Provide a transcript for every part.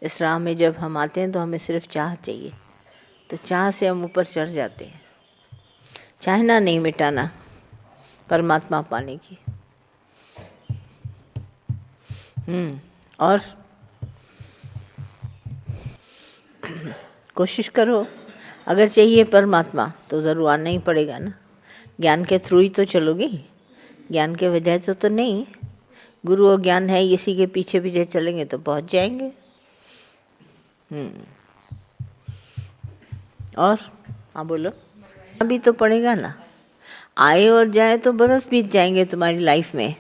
इस राह में जब हम आते हैं तो हमें सिर्फ चाह चाहिए, तो चाह से हम ऊपर चढ़ जाते हैं। चाहना नहीं मिटाना, परमात्मा पाने की। और कोशिश करो, अगर चाहिए परमात्मा तो ज़रूर आना ही पड़ेगा ना। ज्ञान के थ्रू ही तो चलोगे, ज्ञान के वजह तो नहीं। गुरु और ज्ञान है, इसी के पीछे पीछे चलेंगे तो पहुंच जाएंगे। और हाँ बोलो, अभी तो पड़ेगा ना। आए और जाए तो बरस बीत जाएंगे तुम्हारी लाइफ में।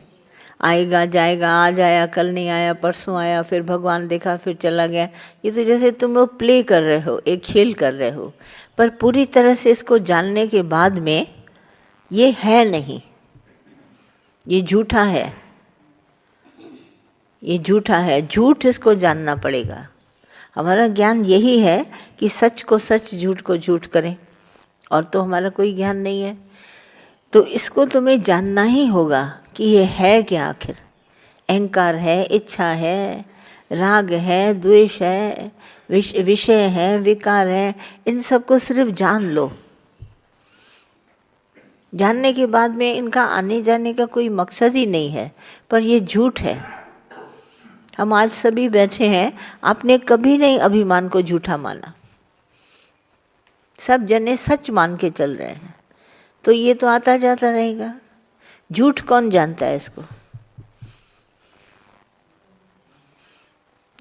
आएगा जाएगा, आज आया कल नहीं आया, परसों आया, फिर भगवान देखा फिर चला गया। ये तो जैसे तुम लोग प्ले कर रहे हो, एक खेल कर रहे हो, पर पूरी तरह से इसको जानने के बाद में ये है नहीं, ये झूठा है, ये झूठा है। झूठ इसको जानना पड़ेगा। हमारा ज्ञान यही है कि सच को सच, झूठ को झूठ करें, और तो हमारा कोई ज्ञान नहीं है। तो इसको तुम्हें जानना ही होगा कि ये है क्या आखिर। अहंकार है, इच्छा है, राग है, द्वेष है, विषय है, विकार है, इन सबको सिर्फ जान लो। जानने के बाद में इनका आने जाने का कोई मकसद ही नहीं है, पर ये झूठ है। हम आज सभी बैठे हैं, आपने कभी नहीं अभिमान को झूठा माना, सब जने सच मान के चल रहे हैं। तो ये तो आता जाता रहेगा। झूठ कौन जानता है इसको?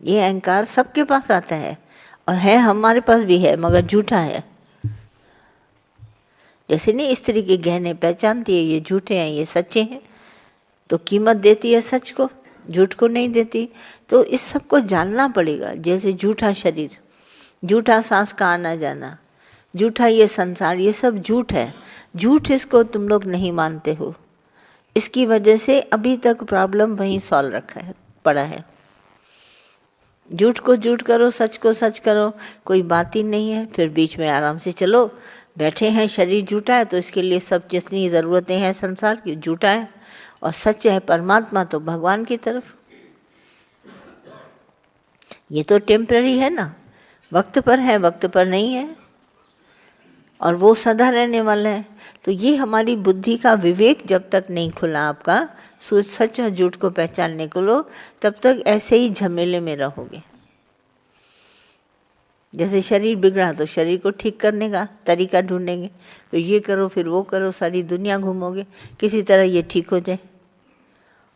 ये अहंकार सबके पास आता है, और है हमारे पास भी है, मगर झूठा है। जैसे नहीं स्त्री के गहने पहचानती है, ये झूठे हैं ये सच्चे हैं, तो कीमत देती है सच को, झूठ को नहीं देती। तो इस सब को जानना पड़ेगा। जैसे झूठा शरीर, झूठा सांस का आना जाना, झूठा ये संसार, ये सब झूठ है। झूठ इसको तुम लोग नहीं मानते हो, इसकी वजह से अभी तक प्रॉब्लम वहीं सॉल्व रखा है, पड़ा है। झूठ को झूठ करो, सच को सच करो, कोई बात ही नहीं है। फिर बीच में आराम से चलो। बैठे हैं, शरीर झूठा है तो इसके लिए सब जितनी ज़रूरतें हैं संसार की झूठा है, और सच है परमात्मा तो भगवान की तरफ। ये तो टेम्पररी है ना, वक्त पर है, वक्त पर नहीं है, और वो सदा रहने वाला है। तो ये हमारी बुद्धि का विवेक जब तक नहीं खुला आपका, सच और झूठ को पहचानने को लो, तब तक ऐसे ही झमेले में रहोगे। जैसे शरीर बिगड़ा तो शरीर को ठीक करने का तरीका ढूंढेंगे, तो ये करो फिर वो करो, सारी दुनिया घूमोगे, किसी तरह ये ठीक हो जाए।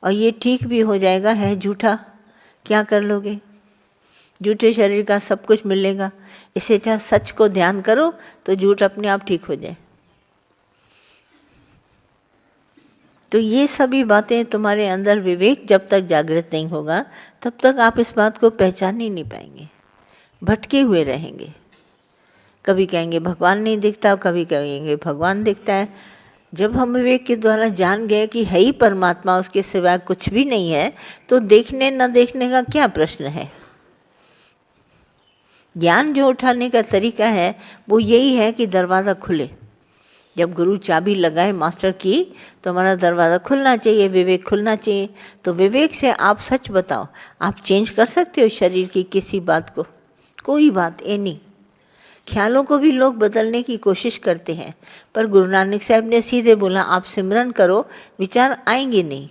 और ये ठीक भी हो जाएगा, है झूठा, क्या कर लोगे? झूठे शरीर का सब कुछ मिलेगा। इससे अच्छा सच को ध्यान करो तो झूठ अपने आप ठीक हो जाए। तो ये सभी बातें तुम्हारे अंदर विवेक जब तक जागृत नहीं होगा, तब तक आप इस बात को पहचान ही नहीं पाएंगे, भटके हुए रहेंगे। कभी कहेंगे भगवान नहीं दिखता, कभी कहेंगे भगवान दिखता है। जब हम विवेक के द्वारा जान गए कि है ही परमात्मा, उसके सिवाय कुछ भी नहीं है, तो देखने न देखने का क्या प्रश्न है। ज्ञान जो उठाने का तरीका है वो यही है कि दरवाज़ा खुले। जब गुरु चाबी लगाए मास्टर की, तो हमारा दरवाज़ा खुलना चाहिए, विवेक खुलना चाहिए। तो विवेक से आप सच बताओ, आप चेंज कर सकते हो शरीर की किसी बात को, कोई बात एनी। ख्यालों को भी लोग बदलने की कोशिश करते हैं, पर गुरु नानक साहब ने सीधे बोला आप सिमरन करो, विचार आएंगे नहीं।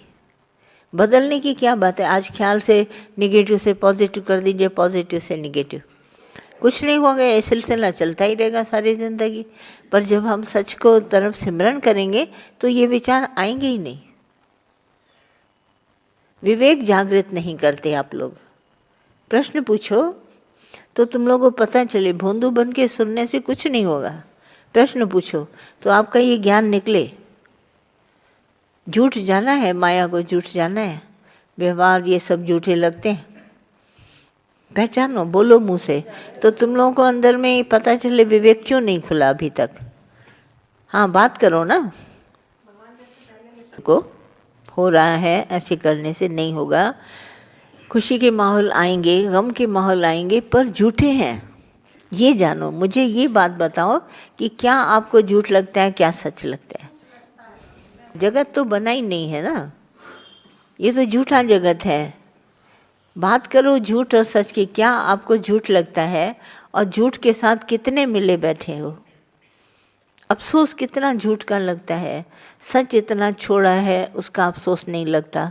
बदलने की क्या बात है? आज ख्याल से निगेटिव से पॉजिटिव कर दीजिए, पॉजिटिव से निगेटिव, कुछ नहीं होगा, ये सिलसिला चलता ही रहेगा सारी ज़िंदगी। पर जब हम सच को तरफ सिमरन करेंगे तो ये विचार आएंगे ही नहीं। विवेक जागृत नहीं करते आप लोग। प्रश्न पूछो तो तुम लोगों को पता चले, भोंदू बन के सुनने से कुछ नहीं होगा। प्रश्न पूछो तो आपका ये ज्ञान निकले। झूठ जाना है, माया को झूठ जाना है, व्यवहार ये सब झूठे लगते हैं, पहचानो, बोलो मुंह से, तो तुम लोगों को अंदर में पता चले विवेक क्यों नहीं खुला अभी तक। हाँ बात करो ना, को हो रहा है, ऐसे करने से नहीं होगा। खुशी के माहौल आएंगे, गम के माहौल आएंगे, पर झूठे हैं, ये जानो। मुझे ये बात बताओ कि क्या आपको झूठ लगता है, क्या सच लगता है? जगत तो बना ही नहीं है ना, ये तो झूठा जगत है। बात करो झूठ और सच की, क्या आपको झूठ लगता है और झूठ के साथ कितने मिले बैठे हो? अफसोस कितना झूठ का लगता है, सच इतना छोड़ा है उसका अफसोस नहीं लगता।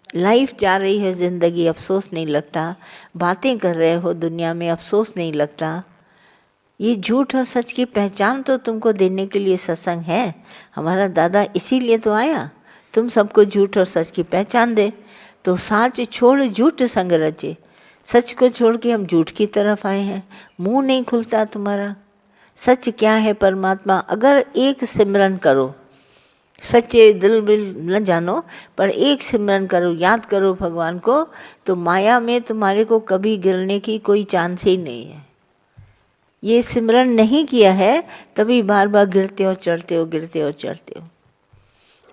लाइफ जा रही है ज़िंदगी, अफसोस नहीं लगता। बातें कर रहे हो दुनिया में, अफसोस नहीं लगता। ये झूठ और सच की पहचान तो तुमको देने के लिए सत्संग है। हमारा दादा इसीलिए तो आया, तुम सबको झूठ और सच की पहचान दे। तो साच छोड़ झूठ संग रचे, सच को छोड़ के हम झूठ की तरफ आए हैं। मुंह नहीं खुलता तुम्हारा। सच क्या है परमात्मा? अगर एक सिमरन करो, सच्चे दिल बिल न जानो, पर एक सिमरन करो, याद करो भगवान को, तो माया में तुम्हारे को कभी गिरने की कोई चांस ही नहीं है। ये सिमरन नहीं किया है तभी बार बार गिरते हो चढ़ते हो, गिरते हो चढ़ते हो।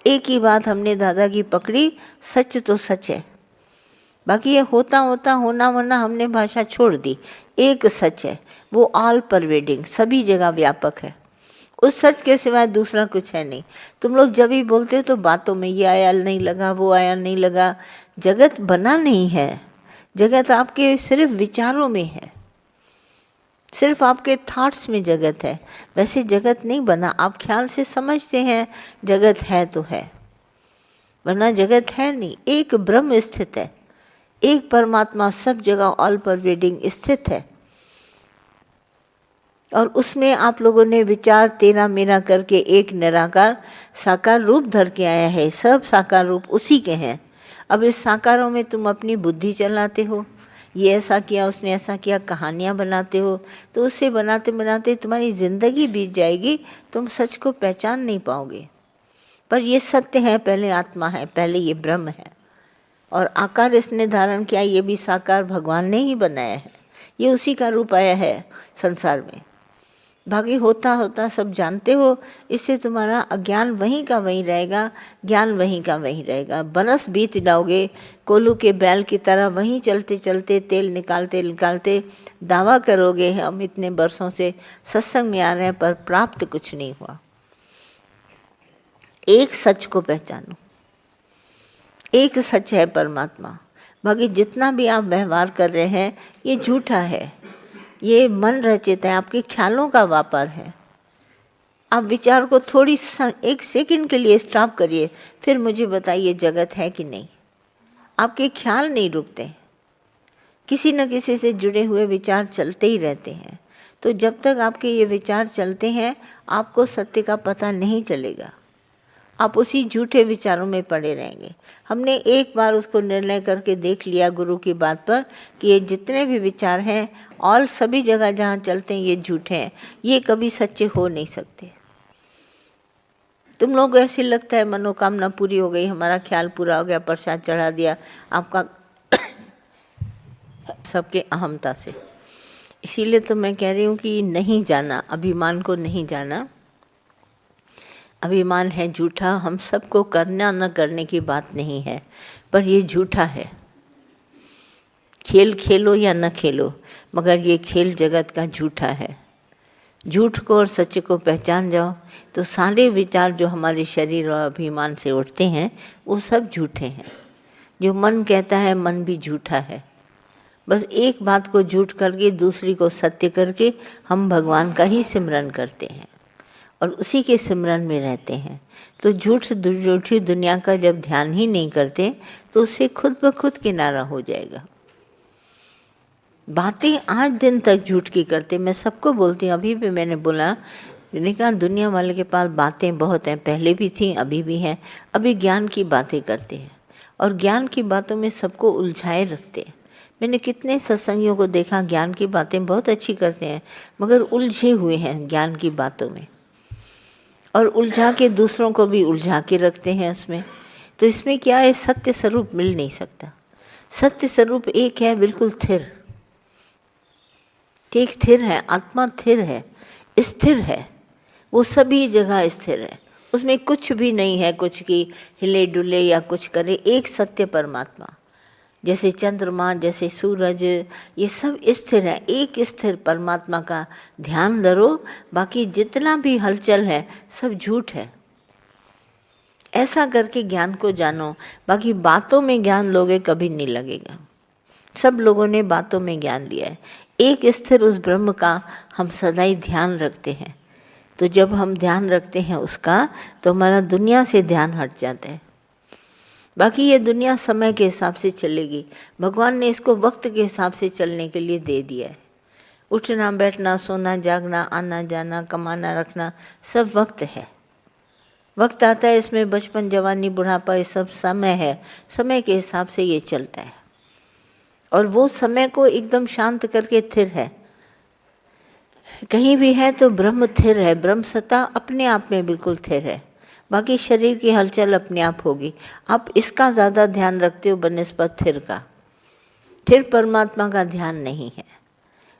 एक ही बात हमने दादा की पकड़ी, सच तो सच है, बाकी ये होता होता होना वरना हमने भाषा छोड़ दी। एक सच है, वो ऑल परवेडिंग, सभी जगह व्यापक है। उस सच के सिवाय दूसरा कुछ है नहीं। तुम लोग जब भी बोलते हो तो बातों में ये आया नहीं लगा, वो आया नहीं लगा। जगत बना नहीं है, जगत आपके सिर्फ विचारों में है, सिर्फ आपके थॉट्स में जगत है। वैसे जगत नहीं बना, आप ख्याल से समझते हैं जगत है तो है, वरना जगत है नहीं। एक ब्रह्म स्थित है, एक परमात्मा सब जगह ऑल परवेडिंग स्थित है, और उसमें आप लोगों ने विचार तेरा मेरा करके एक निराकार साकार रूप धर के आया है। सब साकार रूप उसी के हैं। अब इस साकारों में तुम अपनी बुद्धि चलाते हो, ये ऐसा किया उसने ऐसा किया, कहानियाँ बनाते हो, तो उससे बनाते बनाते तुम्हारी ज़िंदगी बीत जाएगी, तुम सच को पहचान नहीं पाओगे। पर ये सत्य है, पहले आत्मा है, पहले ये ब्रह्म है, और आकार इसने धारण किया, ये भी साकार भगवान ने ही बनाया है, ये उसी का रूप आया है संसार में। बाकी होता होता सब जानते हो, इससे तुम्हारा अज्ञान वहीं का वहीं रहेगा, ज्ञान वहीं का वहीं रहेगा। बरस बीत जाओगे कोल्हू के बैल की तरह, वहीं चलते चलते तेल निकालते निकालते दावा करोगे हम इतने बरसों से सत्संग में आ रहे हैं पर प्राप्त कुछ नहीं हुआ। एक सच को पहचानो, एक सच है परमात्मा। बाकी जितना भी आप व्यवहार कर रहे हैं ये झूठा है, ये मन रचित है, आपके ख्यालों का व्यापार है। आप विचार को थोड़ी एक सेकंड के लिए स्टॉप करिए, फिर मुझे बताइए जगत है कि नहीं। आपके ख्याल नहीं रुकते, किसी न किसी से जुड़े हुए विचार चलते ही रहते हैं। तो जब तक आपके ये विचार चलते हैं आपको सत्य का पता नहीं चलेगा, आप उसी झूठे विचारों में पड़े रहेंगे। हमने एक बार उसको निर्णय करके देख लिया गुरु की बात पर कि ये जितने भी विचार हैं और सभी जगह जहाँ चलते हैं ये झूठे हैं, ये कभी सच्चे हो नहीं सकते। तुम लोग ऐसे लगता है मनोकामना पूरी हो गई, हमारा ख्याल पूरा हो गया, प्रसाद चढ़ा दिया आपका सबके अहमता से। इसीलिए तो मैं कह रही हूँ कि नहीं जाना, अभिमान को नहीं जाना। अभिमान है झूठा, हम सबको करना न करने की बात नहीं है, पर ये झूठा है। खेल खेलो या न खेलो, मगर ये खेल जगत का झूठा है। झूठ को और सच को पहचान जाओ तो सारे विचार जो हमारे शरीर और अभिमान से उठते हैं वो सब झूठे हैं। जो मन कहता है मन भी झूठा है। बस एक बात को झूठ करके दूसरी को सत्य करके हम भगवान का ही सिमरन करते हैं और उसी के सिमरन में रहते हैं। तो झूठी दुनिया का जब ध्यान ही नहीं करते तो उससे खुद ब खुद किनारा हो जाएगा। बातें आज दिन तक झूठ की करते, मैं सबको बोलती हूँ, अभी भी मैंने बोला, मैंने कहा दुनिया वाले के पास बातें बहुत हैं, पहले भी थी अभी भी हैं। अभी ज्ञान की बातें करते हैं और ज्ञान की बातों में सबको उलझाए रखते हैं। मैंने कितने सत्संगियों को देखा ज्ञान की बातें बहुत अच्छी करते हैं मगर उलझे हुए हैं ज्ञान की बातों में, और उलझा के दूसरों को भी उलझा के रखते हैं उसमें। तो इसमें क्या है, सत्य स्वरूप मिल नहीं सकता। सत्य स्वरूप एक है, बिल्कुल स्थिर, ठीक स्थिर है, आत्मा स्थिर है, स्थिर है, वो सभी जगह स्थिर है, उसमें कुछ भी नहीं है कुछ की हिले डुले या कुछ करे। एक सत्य परमात्मा, जैसे चंद्रमा जैसे सूरज, ये सब स्थिर है। एक स्थिर परमात्मा का ध्यान धरो, बाकी जितना भी हलचल है सब झूठ है। ऐसा करके ज्ञान को जानो, बाकी बातों में ज्ञान लोगे कभी नहीं लगेगा। सब लोगों ने बातों में ज्ञान लिया है, एक स्थिर उस ब्रह्म का हम सदा ही ध्यान रखते हैं। तो जब हम ध्यान रखते हैं उसका, तो हमारा दुनिया से ध्यान हट जाता है। बाकी ये दुनिया समय के हिसाब से चलेगी, भगवान ने इसको वक्त के हिसाब से चलने के लिए दे दिया है। उठना बैठना, सोना जागना, आना जाना, कमाना रखना, सब वक्त है। वक्त आता है, इसमें बचपन जवानी बुढ़ापा, ये सब समय है, समय के हिसाब से ये चलता है। और वो समय को एकदम शांत करके स्थिर है। कहीं भी है तो ब्रह्म स्थिर है, ब्रह्म सत्ता अपने आप में बिल्कुल स्थिर है। बाकी शरीर की हलचल अपने आप होगी। आप इसका ज़्यादा ध्यान रखते हो बनिस्बत स्थिर का। स्थिर परमात्मा का ध्यान नहीं है,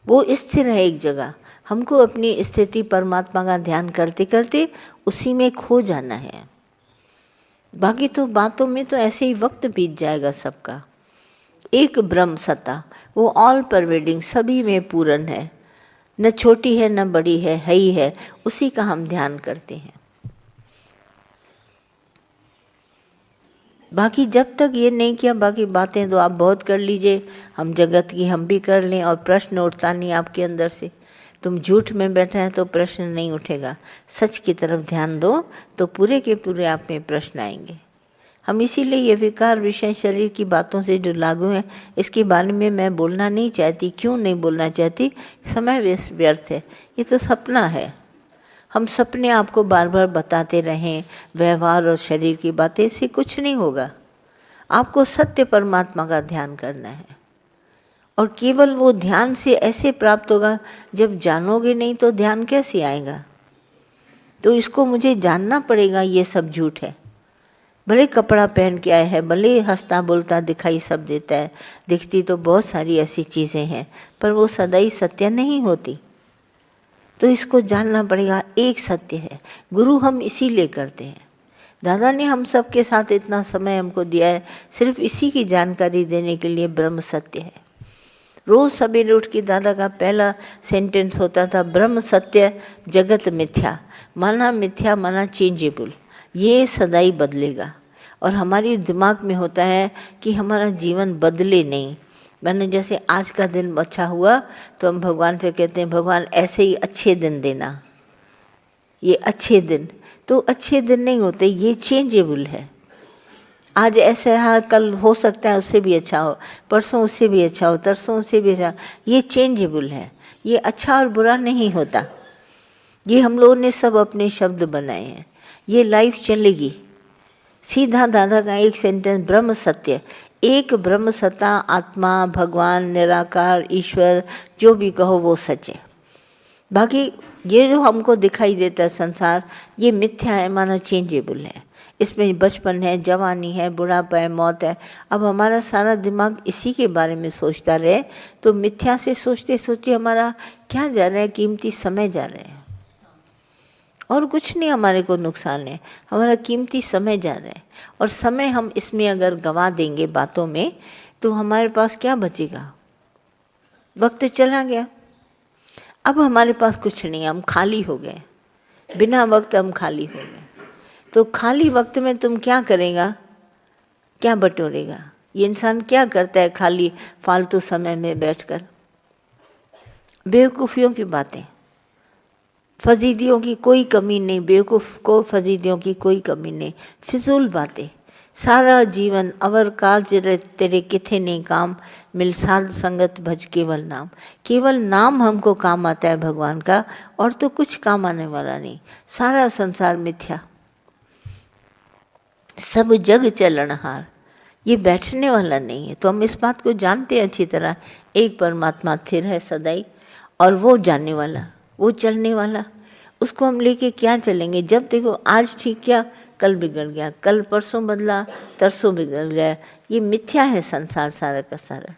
वो स्थिर है एक जगह। हमको अपनी स्थिति परमात्मा का ध्यान करते करते उसी में खो जाना है। बाकी तो बातों में तो ऐसे ही वक्त बीत जाएगा सबका। एक ब्रह्म सत्ता, वो ऑल परवेडिंग, सभी में पूर्ण है, न छोटी है न बड़ी है ही है, उसी का हम ध्यान करते हैं। बाकी जब तक ये नहीं किया, बाकी बातें तो आप बहुत कर लीजिए, हम जगत की हम भी कर लें, और प्रश्न उठता नहीं आपके अंदर से। तुम झूठ में बैठे हैं तो प्रश्न नहीं उठेगा, सच की तरफ ध्यान दो तो पूरे के पूरे आप में प्रश्न आएंगे। हम इसीलिए ये विकार विषय शरीर की बातों से जो लागू हैं, इसके बारे में मैं बोलना नहीं चाहती। क्यों नहीं बोलना चाहती? समय व्यर्थ है, ये तो सपना है। हम सपने आपको बार बार बताते रहें, व्यवहार और शरीर की बातें, इससे कुछ नहीं होगा। आपको सत्य परमात्मा का ध्यान करना है, और केवल वो ध्यान से ऐसे प्राप्त होगा, जब जानोगे नहीं तो ध्यान कैसे आएगा? तो इसको मुझे जानना पड़ेगा, ये सब झूठ है। भले कपड़ा पहन के आया है, भले हंसता बोलता दिखाई सब देता है, दिखती तो बहुत सारी ऐसी चीज़ें हैं, पर वो सदा ही सत्य नहीं होती। तो इसको जानना पड़ेगा, एक सत्य है। गुरु हम इसीलिए करते हैं। दादा ने हम सब के साथ इतना समय हमको दिया है, सिर्फ इसी की जानकारी देने के लिए। ब्रह्म सत्य है। रोज़ सवेरे उठ के दादा का पहला सेंटेंस होता था, ब्रह्म सत्य जगत मिथ्या। माना मिथ्या, माना चेंजेबल, ये सदा ही बदलेगा। और हमारी दिमाग में होता है कि हमारा जीवन बदले नहीं। मैंने जैसे आज का दिन अच्छा हुआ तो हम भगवान से कहते हैं, भगवान ऐसे ही अच्छे दिन देना। ये अच्छे दिन तो अच्छे दिन नहीं होते, ये चेंजेबल है। आज ऐसा है, कल हो सकता है उससे भी अच्छा हो, परसों उससे भी अच्छा हो, तरसों उससे भी अच्छा। ये चेंजेबल है, ये अच्छा और बुरा नहीं होता। ये हम लोगों ने सब अपने शब्द बनाए हैं। ये लाइफ चलेगी। सीधा दादा का एक सेंटेंस, ब्रह्म सत्य, एक ब्रह्म सत्ता, आत्मा, भगवान, निराकार, ईश्वर, जो भी कहो वो सच है। बाकी ये जो हमको दिखाई देता है संसार, ये मिथ्या है, माना चेंजेबल है। इसमें बचपन है, जवानी है, बुढ़ापा है, मौत है। अब हमारा सारा दिमाग इसी के बारे में सोचता रहे तो मिथ्या से सोचते सोचते हमारा क्या जा रहा है? कीमती समय जा रहा है, और कुछ नहीं हमारे को नुकसान है, हमारा कीमती समय जा रहा है। और समय हम इसमें अगर गंवा देंगे बातों में, तो हमारे पास क्या बचेगा? वक्त चला गया, अब हमारे पास कुछ नहीं, हम खाली हो गए। बिना वक्त हम खाली हो गए। तो खाली वक्त में तुम क्या करेगा? क्या बटोरेगा? ये इंसान क्या करता है खाली फालतू समय में बैठकर? बेवकूफ़ियों की बातें, फजीदियों की कोई कमी नहीं, बेवकूफ़ को फजीदियों की कोई कमी नहीं, फिजूल बातें। सारा जीवन अवर कार्य तेरे किथे नहीं काम, मिल साध संगत भज केवल नाम। केवल नाम हमको काम आता है भगवान का, और तो कुछ काम आने वाला नहीं। सारा संसार मिथ्या, सब जग चलनहार, ये बैठने वाला नहीं है। तो हम इस बात को जानते हैं अच्छी तरह, एक परमात्मा स्थिर है सदाई, और वो जानने वाला, वो चलने वाला। उसको हम लेके क्या चलेंगे? जब देखो आज ठीक किया, कल बिगड़ गया, कल परसों बदला, तरसों बिगड़ गया। ये मिथ्या है संसार सारा का सारा,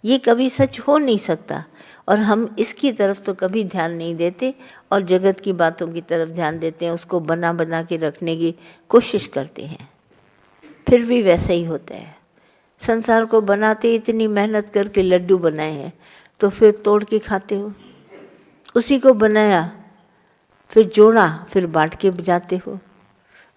ये कभी सच हो नहीं सकता। और हम इसकी तरफ तो कभी ध्यान नहीं देते, और जगत की बातों की तरफ ध्यान देते हैं, उसको बना बना के रखने की कोशिश करते हैं। फिर भी वैसे ही होता है। संसार को बनाते इतनी मेहनत करके लड्डू बनाए हैं, तो फिर तोड़ के खाते हो। उसी को बनाया, फिर जोड़ा, फिर बांट के जाते हो।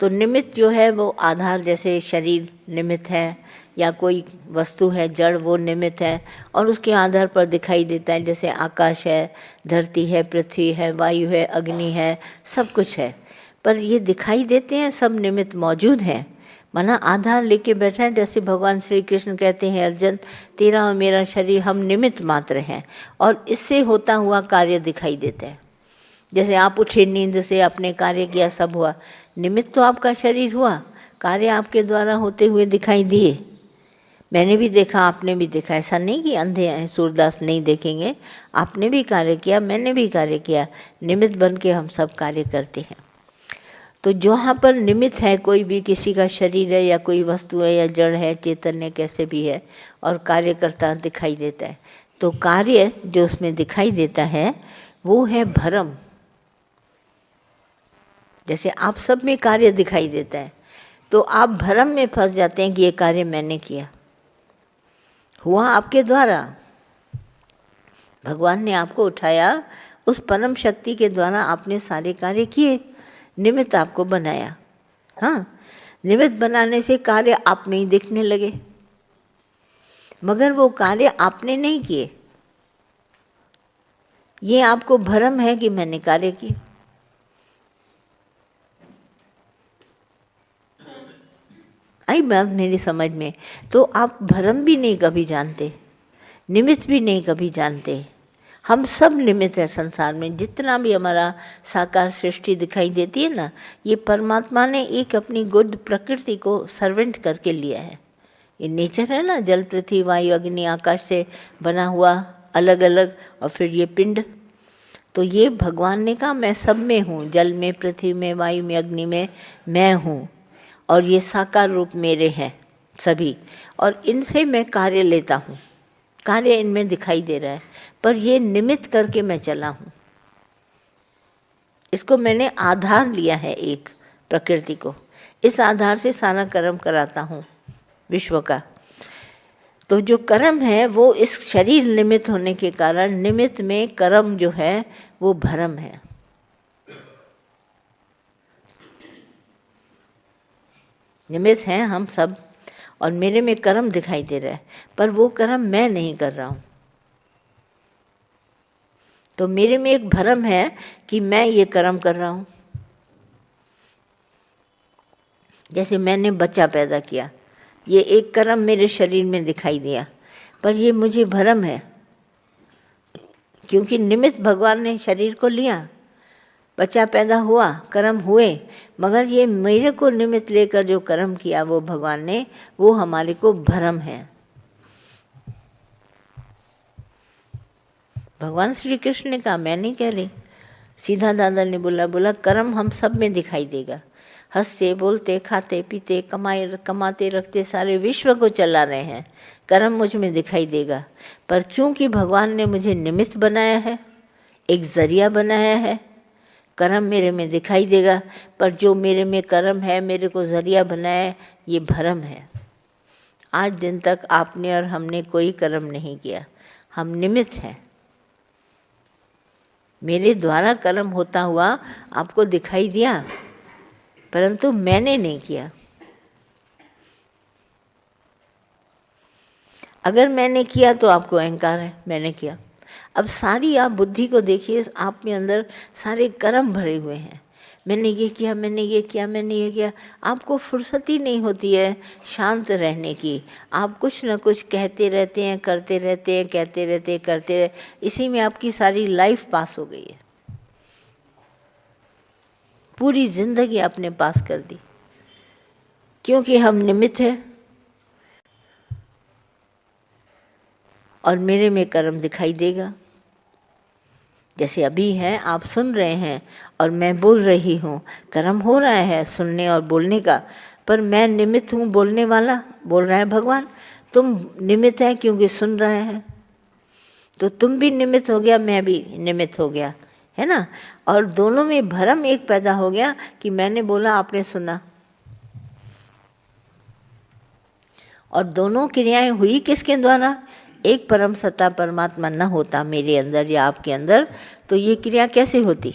तो निमित्त जो है वो आधार, जैसे शरीर निमित्त है या कोई वस्तु है जड़, वो निमित्त है और उसके आधार पर दिखाई देता है। जैसे आकाश है, धरती है, पृथ्वी है, वायु है, अग्नि है, सब कुछ है, पर ये दिखाई देते हैं, सब निमित्त मौजूद हैं, माना आधार लेके बैठा है। जैसे भगवान श्री कृष्ण कहते हैं, अर्जुन तेरा और मेरा शरीर हम निमित्त मात्र हैं और इससे होता हुआ कार्य दिखाई देता है। जैसे आप उठे नींद से, आपने कार्य किया, सब हुआ, निमित्त तो आपका शरीर हुआ, कार्य आपके द्वारा होते हुए दिखाई दिए। मैंने भी देखा, आपने भी देखा, ऐसा नहीं कि अंधे हैं सूरदास नहीं देखेंगे, आपने भी कार्य किया, मैंने भी कार्य किया, निमित्त बन के हम सब कार्य करते हैं। तो जहाँ पर निमित्त है, कोई भी किसी का शरीर है या कोई वस्तु है या जड़ है, चैतन्य कैसे भी है, और कार्य करता दिखाई देता है, तो कार्य जो उसमें दिखाई देता है वो है भ्रम। जैसे आप सब में कार्य दिखाई देता है तो आप भ्रम में फंस जाते हैं कि ये कार्य मैंने किया, हुआ आपके द्वारा, भगवान ने आपको उठाया, उस परम शक्ति के द्वारा आपने सारे कार्य किए, निमित्त आपको बनाया। हाँ, निमित्त बनाने से कार्य आप नहीं दिखने लगे, मगर वो कार्य आपने नहीं किए, ये आपको भ्रम है कि मैंने कार्य किए। आई बात मेरी समझ में? तो आप भ्रम भी नहीं कभी जानते, निमित्त भी नहीं कभी जानते। हम सब निमित्त है संसार में, जितना भी हमारा साकार सृष्टि दिखाई देती है ना, ये परमात्मा ने एक अपनी गुड प्रकृति को सर्वेंट करके लिया है। ये नेचर है ना, जल, पृथ्वी, वायु, अग्नि, आकाश से बना हुआ अलग अलग, और फिर ये पिंड, तो ये भगवान ने कहा मैं सब में हूँ, जल में, पृथ्वी में, वायु में, अग्नि में मैं हूँ, और ये साकार रूप मेरे हैं सभी, और इनसे मैं कार्य लेता हूँ, कार्य इनमें दिखाई दे रहा है, पर ये निमित्त करके मैं चला हूँ। इसको मैंने आधार लिया है एक प्रकृति को, इस आधार से सारा कर्म कराता हूँ विश्व का। तो जो कर्म है वो इस शरीर निमित्त होने के कारण, निमित्त में कर्म जो है वो भ्रम है। निमित्त हैं हम सब, और मेरे में कर्म दिखाई दे रहा है, पर वो कर्म मैं नहीं कर रहा हूँ। तो मेरे में एक भ्रम है कि मैं ये कर्म कर रहा हूँ। जैसे मैंने बच्चा पैदा किया, ये एक कर्म मेरे शरीर में दिखाई दिया, पर ये मुझे भ्रम है, क्योंकि निमित्त भगवान ने शरीर को लिया, बच्चा पैदा हुआ, कर्म हुए, मगर ये मेरे को निमित्त लेकर जो कर्म किया वो भगवान ने, वो हमारे को भ्रम है। भगवान श्री कृष्ण ने कहा, मैं नहीं कह रही, सीधा दादा ने बोला कर्म हम सब में दिखाई देगा। हंसते, बोलते, खाते, पीते, कमाते रखते सारे विश्व को चला रहे हैं, कर्म मुझ में दिखाई देगा। पर क्योंकि भगवान ने मुझे निमित्त बनाया है, एक जरिया बनाया है, कर्म मेरे में दिखाई देगा, पर जो मेरे में कर्म है, मेरे को जरिया बनाया है, ये भ्रम है। आज दिन तक आपने और हमने कोई कर्म नहीं किया, हम निमित्त हैं। मेरे द्वारा कर्म होता हुआ आपको दिखाई दिया, परंतु मैंने नहीं किया। अगर मैंने किया तो आपको अहंकार है, मैंने किया। अब सारी आप बुद्धि को देखिए, आप में अंदर सारे कर्म भरे हुए हैं, मैंने ये किया, मैंने ये किया, मैंने ये किया। आपको फुर्सत ही नहीं होती है शांत रहने की, आप कुछ न कुछ कहते रहते हैं, करते रहते हैं, कहते रहते हैं, करते रहे, इसी में आपकी सारी लाइफ पास हो गई है, पूरी जिंदगी आपने पास कर दी, क्योंकि हम निमित्त हैं और मेरे में कर्म दिखाई देगा। जैसे अभी है, आप सुन रहे हैं और मैं बोल रही हूँ, कर्म हो रहा है सुनने और बोलने का, पर मैं निमित्त हूँ, बोलने वाला बोल रहा है भगवान, तुम निमित्त है क्योंकि सुन रहे हैं, तो तुम भी निमित्त हो गया, मैं भी निमित्त हो गया, है ना। और दोनों में भ्रम एक पैदा हो गया कि मैंने बोला, आपने सुना, और दोनों क्रियाएं हुई किसके द्वारा? एक परम सत्ता परमात्मा न होता मेरे अंदर या आपके अंदर, तो ये क्रिया कैसे होती?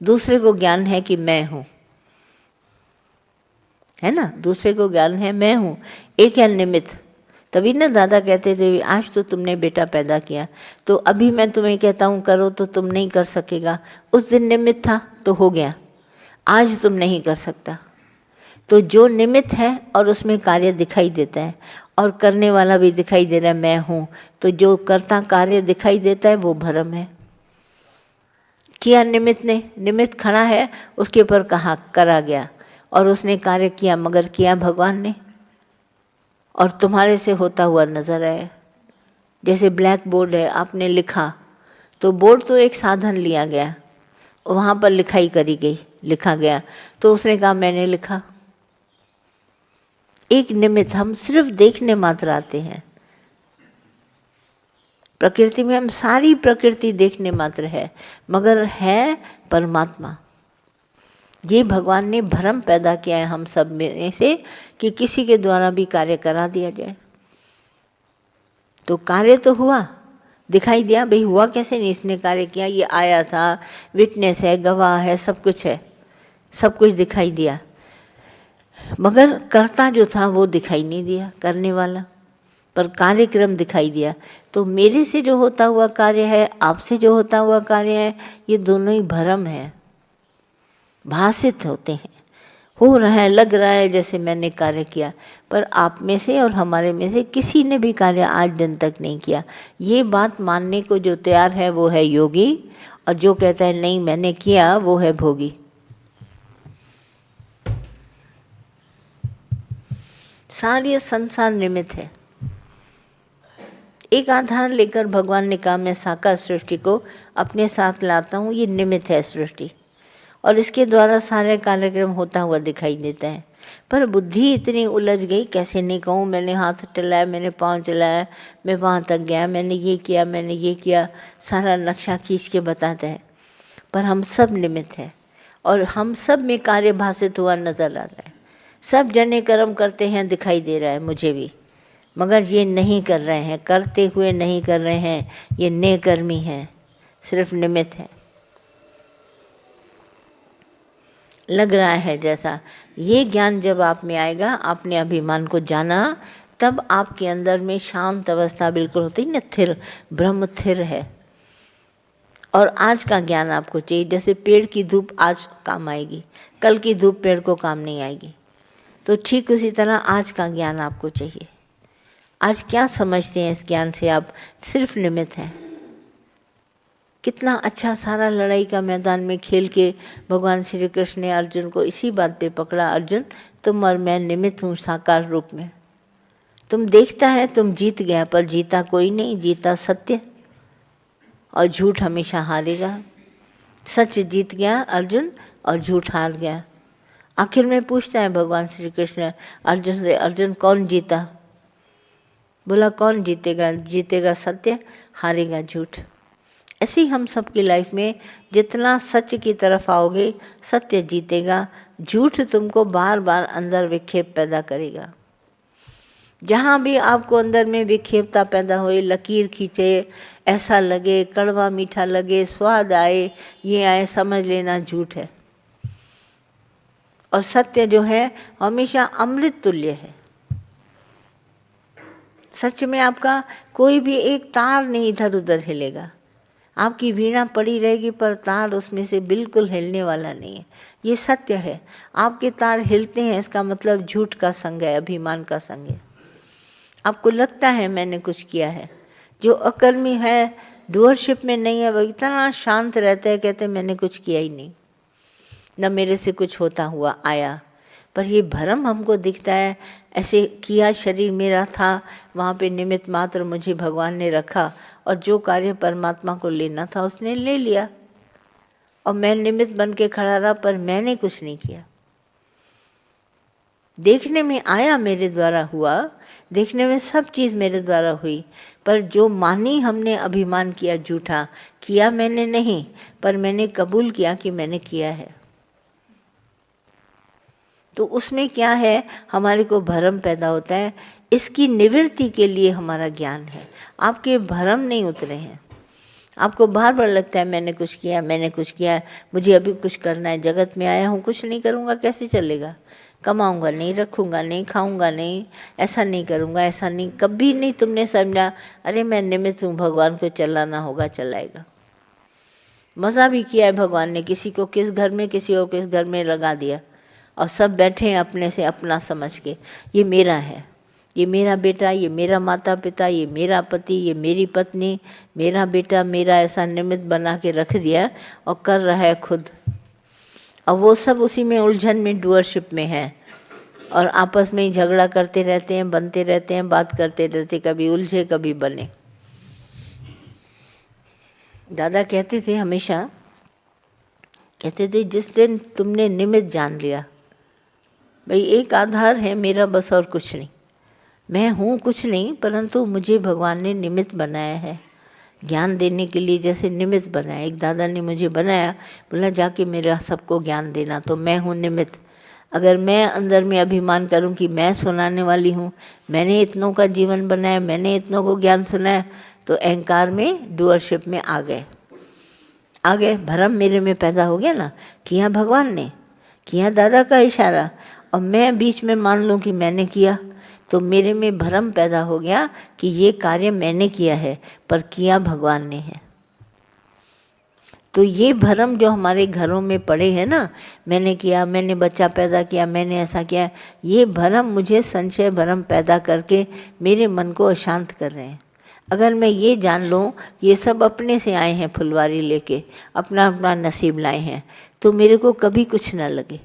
दूसरे को ज्ञान है कि मैं हूँ, है ना, दूसरे को ज्ञान है मैं हूँ। एक है निमित्त। तभी ना दादा कहते थे आज तो तुमने बेटा पैदा किया, तो अभी मैं तुम्हें कहता हूँ करो तो तुम नहीं कर सकेगा। उस दिन निमित्त था तो हो गया, आज तुम नहीं कर सकता। तो जो निमित्त है और उसमें कार्य दिखाई देता है और करने वाला भी दिखाई दे रहा है मैं हूँ, तो जो करता कार्य दिखाई देता है वो भ्रम है। किया निमित्त ने, निमित्त खड़ा है उसके ऊपर कहा करा गया और उसने कार्य किया, मगर किया भगवान ने और तुम्हारे से होता हुआ नजर आया। जैसे ब्लैक बोर्ड है, आपने लिखा तो बोर्ड तो एक साधन लिया गया, वहाँ पर लिखाई करी गई, लिखा गया, तो उसने कहा मैंने लिखा। एक निमित्त, हम सिर्फ देखने मात्र आते हैं। प्रकृति में हम सारी प्रकृति देखने मात्र है, मगर है परमात्मा। ये भगवान ने भ्रम पैदा किया है हम सब में से कि किसी के द्वारा भी कार्य करा दिया जाए। तो कार्य तो हुआ, दिखाई दिया, भाई हुआ कैसे नहीं, इसने कार्य किया, ये आया था, विटनेस है, गवाह है, सब कुछ है, सब कुछ दिखाई दिया, मगर कर्ता जो था वो दिखाई नहीं दिया, करने वाला, पर कार्यक्रम दिखाई दिया। तो मेरे से जो होता हुआ कार्य है, आपसे जो होता हुआ कार्य है, ये दोनों ही भ्रम है, भाषित होते हैं। हो रहा है, लग रहा है जैसे मैंने कार्य किया, पर आप में से और हमारे में से किसी ने भी कार्य आज दिन तक नहीं किया। ये बात मानने को जो तैयार है वो है योगी, और जो कहता है नहीं मैंने किया वो है भोगी। सारी संसार निमित्त है। एक आधार लेकर भगवान ने कहा मैं साकार सृष्टि को अपने साथ लाता हूँ, ये निमित्त है सृष्टि, और इसके द्वारा सारे कार्यक्रम होता हुआ दिखाई देता है। पर बुद्धि इतनी उलझ गई, कैसे नहीं कहूँ, मैंने हाथ चलाया, मैंने पाँव चलाया, मैं वहाँ तक गया, मैंने ये किया, मैंने ये किया, सारा नक्शा खींच के बताता है। पर हम सब निमित्त है और हम सब में कार्य भाषित हुआ नजर आ रहा है। सब जने कर्म करते हैं, दिखाई दे रहा है मुझे भी, मगर ये नहीं कर रहे हैं, करते हुए नहीं कर रहे हैं, ये नेकर्मी हैं, सिर्फ निमित्त है। लग रहा है जैसा। ये ज्ञान जब आप में आएगा, आपने अभिमान को जाना, तब आपके अंदर में शांत अवस्था बिल्कुल होती है ना, थिर, ब्रह्म थिर है। और आज का ज्ञान आपको चाहिए। जैसे पेड़ की धूप आज काम आएगी, कल की धूप पेड़ को काम नहीं आएगी, तो ठीक उसी तरह आज का ज्ञान आपको चाहिए। आज क्या समझते हैं इस ज्ञान से? आप सिर्फ निमित्त हैं। कितना अच्छा सारा लड़ाई का मैदान में खेल के भगवान श्री कृष्ण ने अर्जुन को इसी बात पे पकड़ा, अर्जुन तुम और मैं निमित्त हूँ साकार रूप में। तुम देखता है तुम जीत गया, पर जीता कोई नहीं, जीता सत्य, और झूठ हमेशा हारेगा। सच जीत गया अर्जुन और झूठ हार गया। आखिर में पूछता है भगवान श्री कृष्ण अर्जुन से, अर्जुन कौन जीता? बोला कौन जीतेगा? जीतेगा सत्य, हारेगा झूठ। ऐसे ही हम सबकी लाइफ में जितना सच की तरफ आओगे, सत्य जीतेगा, झूठ तुमको बार बार अंदर विक्षेप पैदा करेगा। जहाँ भी आपको अंदर में विक्षेपता पैदा होए, लकीर खींचे, ऐसा लगे, कड़वा मीठा लगे, स्वाद आए, ये आए, समझ लेना झूठ है। और सत्य जो है हमेशा अमृत तुल्य है। सच में आपका कोई भी एक तार नहीं इधर उधर हिलेगा। आपकी वीणा पड़ी रहेगी पर तार उसमें से बिल्कुल हिलने वाला नहीं है। ये सत्य है। आपके तार हिलते हैं, इसका मतलब झूठ का संग है, अभिमान का संग है। आपको लगता है मैंने कुछ किया है। जो अकर्मी है, डूअरशिप में नहीं है, वो इतना शांत रहता है, कहते मैंने कुछ किया ही नहीं, न मेरे से कुछ होता हुआ आया। पर ये भ्रम हमको दिखता है, ऐसे किया, शरीर मेरा था, वहाँ पे निमित्त मात्र मुझे भगवान ने रखा, और जो कार्य परमात्मा को लेना था उसने ले लिया, और मैं निमित्त बन के खड़ा रहा, पर मैंने कुछ नहीं किया। देखने में आया मेरे द्वारा हुआ, देखने में सब चीज़ मेरे द्वारा हुई, पर जो मानी हमने अभिमान किया झूठा, किया मैंने नहीं, पर मैंने कबूल किया कि मैंने किया है। तो उसमें क्या है, हमारे को भ्रम पैदा होता है। इसकी निवृत्ति के लिए हमारा ज्ञान है। आपके भ्रम नहीं उतरे हैं, आपको बार बार लगता है मैंने कुछ किया, मैंने कुछ किया, मुझे अभी कुछ करना है, जगत में आया हूँ, कुछ नहीं करूँगा कैसे चलेगा, कमाऊँगा नहीं, रखूँगा नहीं, खाऊँगा नहीं, ऐसा नहीं करूँगा, ऐसा नहीं, कभी नहीं तुमने समझा अरे मैं निमित्त हूँ, भगवान को चलाना होगा चलाएगा। मज़ा भी किया है भगवान ने, किसी को किस घर में, किसी को किस घर में लगा दिया, और सब बैठे हैं अपने से अपना समझ के, ये मेरा है, ये मेरा बेटा, ये मेरा माता पिता, ये मेरा पति, ये मेरी पत्नी, मेरा बेटा, मेरा, ऐसा निमित्त बना के रख दिया और कर रहा है खुद। और वो सब उसी में उलझन में, डुअरशिप में है, और आपस में ही झगड़ा करते रहते हैं, बनते रहते हैं, बात करते रहते, कभी उलझे कभी बने। दादा कहते थे हमेशा, कहते थे जिस दिन तुमने निमित्त जान लिया, भाई एक आधार है मेरा बस और कुछ नहीं, मैं हूँ कुछ नहीं, परंतु मुझे भगवान ने निमित्त बनाया है ज्ञान देने के लिए, जैसे निमित्त बनाया। एक दादा ने मुझे बनाया, बोला जाके मेरा सबको ज्ञान देना, तो मैं हूँ निमित्त। अगर मैं अंदर में अभिमान करूं कि मैं सुनाने वाली हूँ, मैंने इतनों का जीवन बनाया, मैंने इतनों को ज्ञान सुनाया, तो अहंकार में, डुअरशिप में आ गए, भ्रम मेरे में पैदा हो गया ना, किया भगवान ने, किया दादा का इशारा, और मैं बीच में मान लूँ कि मैंने किया, तो मेरे में भ्रम पैदा हो गया कि ये कार्य मैंने किया है, पर किया भगवान ने है। तो ये भ्रम जो हमारे घरों में पड़े हैं ना, मैंने किया, मैंने बच्चा पैदा किया, मैंने ऐसा किया, ये भ्रम मुझे संशय भ्रम पैदा करके मेरे मन को अशांत कर रहे हैं। अगर मैं ये जान लूँ ये सब अपने से आए हैं, फुलवारी लेके अपना अपना नसीब लाए हैं, तो मेरे को कभी कुछ ना लगे।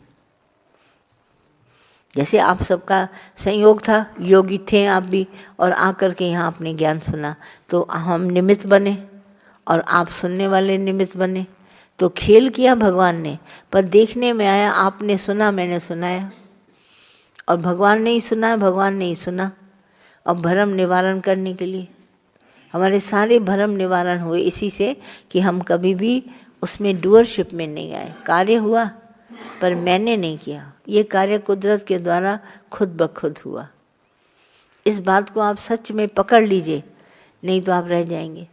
जैसे आप सबका संयोग था, योगी थे आप भी, और आकर के यहाँ आपने ज्ञान सुना, तो हम निमित्त बने और आप सुनने वाले निमित्त बने। तो खेल किया भगवान ने, पर देखने में आया आपने सुना, मैंने सुनाया, और भगवान ने ही सुना, भगवान ने ही सुना। और भ्रम निवारण करने के लिए हमारे सारे भ्रम निवारण हुए इसी से कि हम कभी भी उसमें डुअरशिप में नहीं आए। कार्य हुआ पर मैंने नहीं किया, ये कार्य कुदरत के द्वारा खुद ब खुद हुआ। इस बात को आप सच में पकड़ लीजिए, नहीं तो आप रह जाएंगे।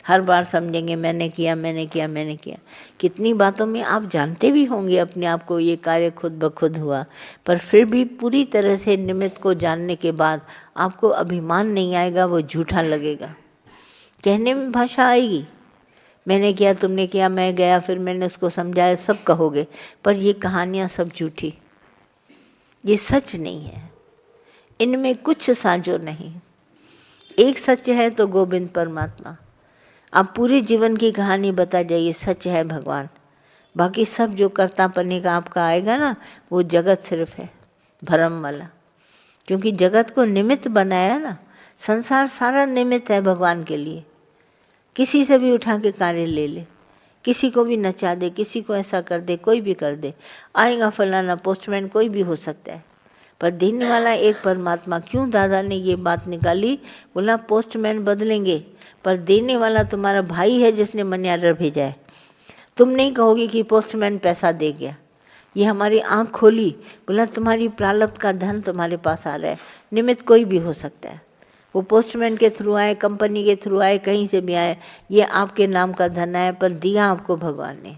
हर बार समझेंगे मैंने किया, मैंने किया, मैंने किया। कितनी बातों में आप जानते भी होंगे अपने आप को ये कार्य खुद ब खुद हुआ, पर फिर भी पूरी तरह से निमित्त को जानने के बाद आपको अभिमान नहीं आएगा, वो झूठा लगेगा। कहने में भाषा आएगी, मैंने किया, तुमने किया, मैं गया, फिर मैंने उसको समझाया, सब कहोगे, पर ये कहानियाँ सब झूठी, ये सच नहीं है, इनमें कुछ साझो नहीं। एक सच है तो गोविंद परमात्मा। आप पूरे जीवन की कहानी बता जाइए, सच है भगवान, बाकी सब जो कर्तापने का आपका आएगा ना, वो जगत सिर्फ है भ्रम वाला। क्योंकि जगत को निमित्त बनाया ना, संसार सारा निमित्त है भगवान के लिए। किसी से भी उठा के कार्य ले ले, किसी को भी नचा दे, किसी को ऐसा कर दे, कोई भी कर दे, आएगा फलाना पोस्टमैन, कोई भी हो सकता है, पर देने वाला एक परमात्मा। क्यों दादा ने ये बात निकाली? बोला पोस्टमैन बदलेंगे, पर देने वाला तुम्हारा भाई है जिसने मनी ऑर्डर भेजा है। तुम नहीं कहोगे कि पोस्टमैन पैसा दे गया। ये हमारी आँख खोली, बोला तुम्हारी प्रारब्ध का धन तुम्हारे पास आ रहा है। निमित्त कोई भी हो सकता है, वो पोस्टमैन के थ्रू आए, कंपनी के थ्रू आए, कहीं से भी आए, ये आपके नाम का धन आए, पर दिया आपको भगवान ने।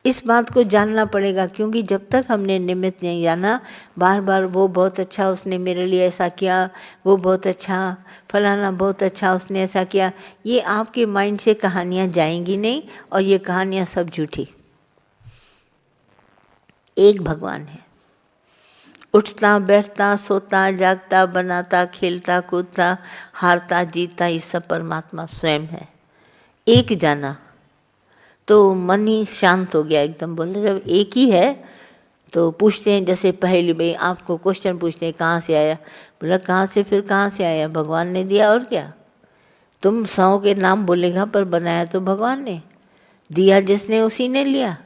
इस बात को जानना पड़ेगा, क्योंकि जब तक हमने निमित्त नहीं जाना, बार बार वो बहुत अच्छा, उसने मेरे लिए ऐसा किया, वो बहुत अच्छा, फलाना बहुत अच्छा, उसने ऐसा किया, ये आपके माइंड से कहानियाँ जाएंगी नहीं, और ये कहानियाँ सब झूठी। एक भगवान है, उठता बैठता सोता जागता बनाता खेलता कूदता हारता जीतता, ये सब परमात्मा स्वयं है। एक जाना तो मन ही शांत हो गया एकदम। बोले जब एक ही है तो पूछते हैं, जैसे पहली भाई आपको क्वेश्चन पूछते हैं कहाँ से आया, बोला कहाँ से, फिर कहाँ से आया, भगवान ने दिया और क्या। तुम 100 के नाम बोलेगा, पर बनाया तो भगवान ने, दिया जिसने उसी ने लिया,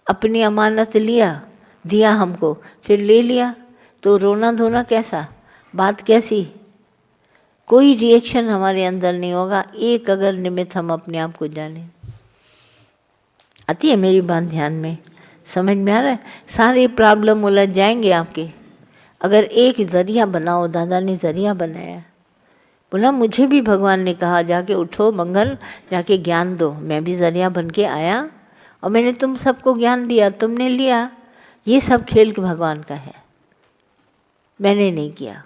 अपनी अमानत लिया, दिया हमको, फिर ले लिया, तो रोना धोना कैसा, बात कैसी, कोई रिएक्शन हमारे अंदर नहीं होगा। एक अगर निमित्त हम अपने आप को जाने। आती है मेरी बात ध्यान में, समझ में आ रहा है? सारे प्रॉब्लम उलझ जाएंगे आपके, अगर एक जरिया बनाओ। दादा ने जरिया बनाया, बोला मुझे भी भगवान ने कहा जाके उठो मंगल, जाके ज्ञान दो। मैं भी जरिया बन के आया और मैंने तुम सबको ज्ञान दिया, तुमने लिया। ये सब खेल भगवान का है, मैंने नहीं किया।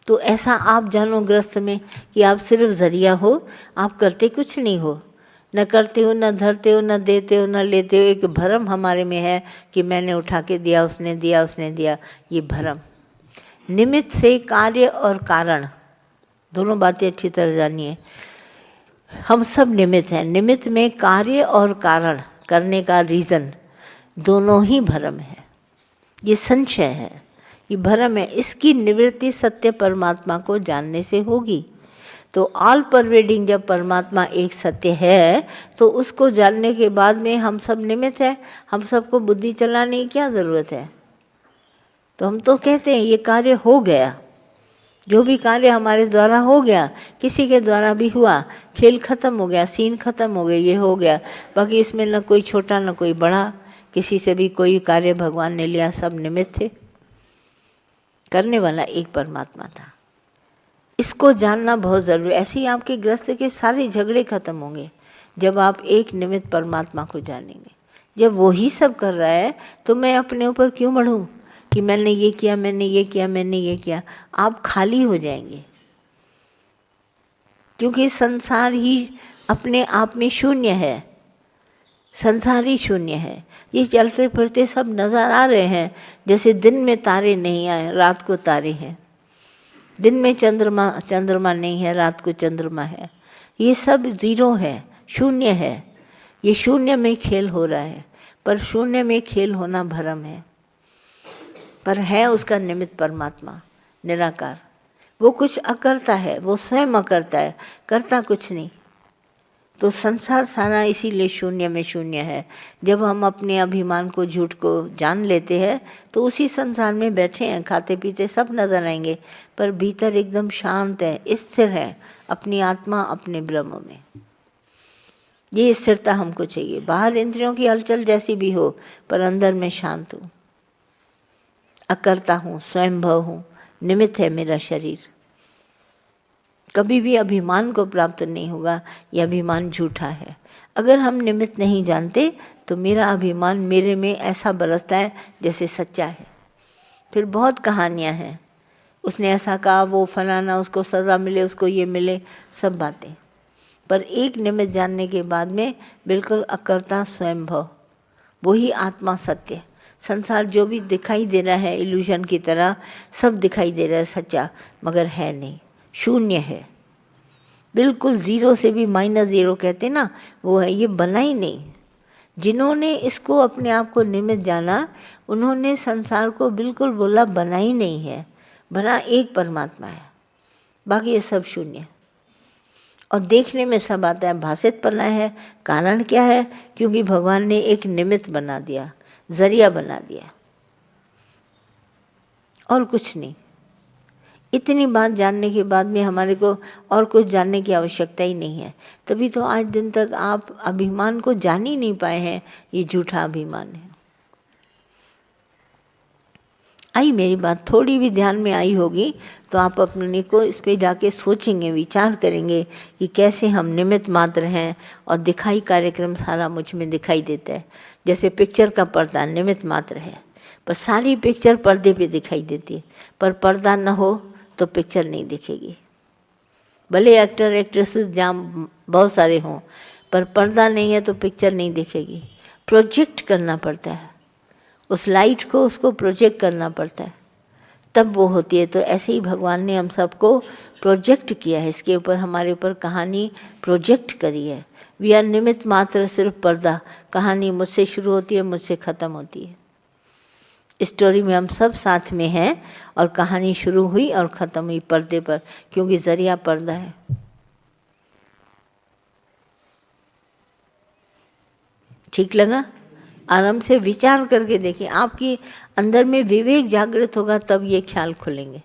तो ऐसा आप जानो ग्रस्त में कि आप सिर्फ जरिया हो, आप करते कुछ नहीं हो, न करते हो, न धरते हो, न देते हो, न लेते हो। एक भरम हमारे में है कि मैंने उठा के दिया, उसने दिया, उसने दिया। ये भरम। निमित्त से कार्य और कारण दोनों बातें अच्छी तरह जानिए। हम सब निमित्त हैं। निमित्त में कार्य और कारण, करने का रीज़न, दोनों ही भरम है। ये संशय है, ये भरम है। इसकी निवृत्ति सत्य परमात्मा को जानने से होगी। तो ऑल परवेडिंग जब परमात्मा एक सत्य है तो उसको जानने के बाद में हम सब निमित्त है। हम सबको बुद्धि चलाने की क्या ज़रूरत है? तो हम तो कहते हैं ये कार्य हो गया, जो भी कार्य हमारे द्वारा हो गया, किसी के द्वारा भी हुआ, खेल खत्म हो गया, सीन खत्म हो गया, ये हो गया। बाकी इसमें न कोई छोटा न कोई बड़ा, किसी से भी कोई कार्य भगवान ने लिया, सब निमित्त थे। करने वाला एक परमात्मा था। इसको जानना बहुत ज़रूरी। ऐसे ही आपके ग्रस्त के सारे झगड़े खत्म होंगे जब आप एक निमित्त परमात्मा को जानेंगे। जब वो ही सब कर रहा है तो मैं अपने ऊपर क्यों बढ़ूं कि मैंने ये किया, मैंने ये किया, मैंने ये किया। आप खाली हो जाएंगे, क्योंकि संसार ही अपने आप में शून्य है। संसार ही शून्य है। ये चलते फिरते सब नज़र आ रहे हैं, जैसे दिन में तारे नहीं आए, रात को तारे हैं। दिन में चंद्रमा नहीं है, रात को चंद्रमा है। ये सब ज़ीरो है, शून्य है। ये शून्य में खेल हो रहा है, पर शून्य में खेल होना भरम है। पर है उसका निमित्त परमात्मा निराकार। वो कुछ अकर्ता है, वो स्वयं अकर्ता है, करता कुछ नहीं। तो संसार सारा इसीलिए शून्य में शून्य है। जब हम अपने अभिमान को, झूठ को जान लेते हैं तो उसी संसार में बैठे हैं, खाते पीते सब नजर आएंगे, पर भीतर एकदम शांत है, स्थिर है अपनी आत्मा, अपने ब्रह्म में। ये स्थिरता हमको चाहिए। बाहर इंद्रियों की हलचल जैसी भी हो, पर अंदर में शांत हूँ, अकर्ता हूँ, स्वयंभव हूँ, निमित्त है मेरा शरीर। कभी भी अभिमान को प्राप्त नहीं होगा। यह अभिमान झूठा है। अगर हम निमित्त नहीं जानते तो मेरा अभिमान मेरे में ऐसा बरसता है जैसे सच्चा है। फिर बहुत कहानियाँ हैं, उसने ऐसा कहा, वो फलाना, उसको सज़ा मिले, उसको ये मिले, सब बातें। पर एक निमित्त जानने के बाद में बिल्कुल अकर्ता स्वयंभव, वही आत्मा सत्य। संसार जो भी दिखाई दे रहा है इल्यूजन की तरह, सब दिखाई दे रहा है सच्चा, मगर है नहीं, शून्य है, बिल्कुल ज़ीरो से भी -0 कहते ना, वो है। ये बना ही नहीं। जिन्होंने इसको अपने आप को निमित्त जाना, उन्होंने संसार को बिल्कुल बोला बना ही नहीं है। बना एक परमात्मा है, बाकी ये सब शून्य। और देखने में सब आता है, भाषित पना है। कारण क्या है? क्योंकि भगवान ने एक निमित्त बना दिया, जरिया बना दिया, और कुछ नहीं। इतनी बात जानने के बाद में हमारे को और कुछ जानने की आवश्यकता ही नहीं है। तभी तो आज दिन तक आप अभिमान को जान ही नहीं पाए हैं। ये झूठा अभिमान है। आई मेरी बात थोड़ी भी ध्यान में आई होगी तो आप अपने को इस पे जाके सोचेंगे, विचार करेंगे कि कैसे हम निमित्त मात्र हैं और दिखाई कार्यक्रम सारा मुझ में दिखाई देता है। जैसे पिक्चर का पर्दा निमित्त मात्र है, पर सारी पिक्चर पर्दे पे दिखाई देती है। पर पर्दा न हो तो पिक्चर नहीं दिखेगी। भले एक्टर एक्ट्रेसेस जहाँ बहुत सारे हों, पर पर्दा नहीं है तो पिक्चर नहीं दिखेगी। प्रोजेक्ट करना पड़ता है उस लाइट को, उसको प्रोजेक्ट करना पड़ता है, तब वो होती है। तो ऐसे ही भगवान ने हम सबको प्रोजेक्ट किया है, इसके ऊपर हमारे ऊपर कहानी प्रोजेक्ट करी है। वी आर निमित्त मात्र, सिर्फ पर्दा। कहानी मुझसे शुरू होती है, मुझसे ख़त्म होती है। स्टोरी में हम सब साथ में हैं और कहानी शुरू हुई और ख़त्म हुई पर्दे पर, क्योंकि ज़रिया पर्दा है। ठीक लगा? आराम से विचार करके देखिए, आपकी अंदर में विवेक जागृत होगा तब ये ख्याल खुलेंगे।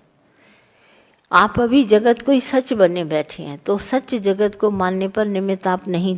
आप अभी जगत को ही सच बने बैठे हैं, तो सच जगत को मानने पर निमित्त आप नहीं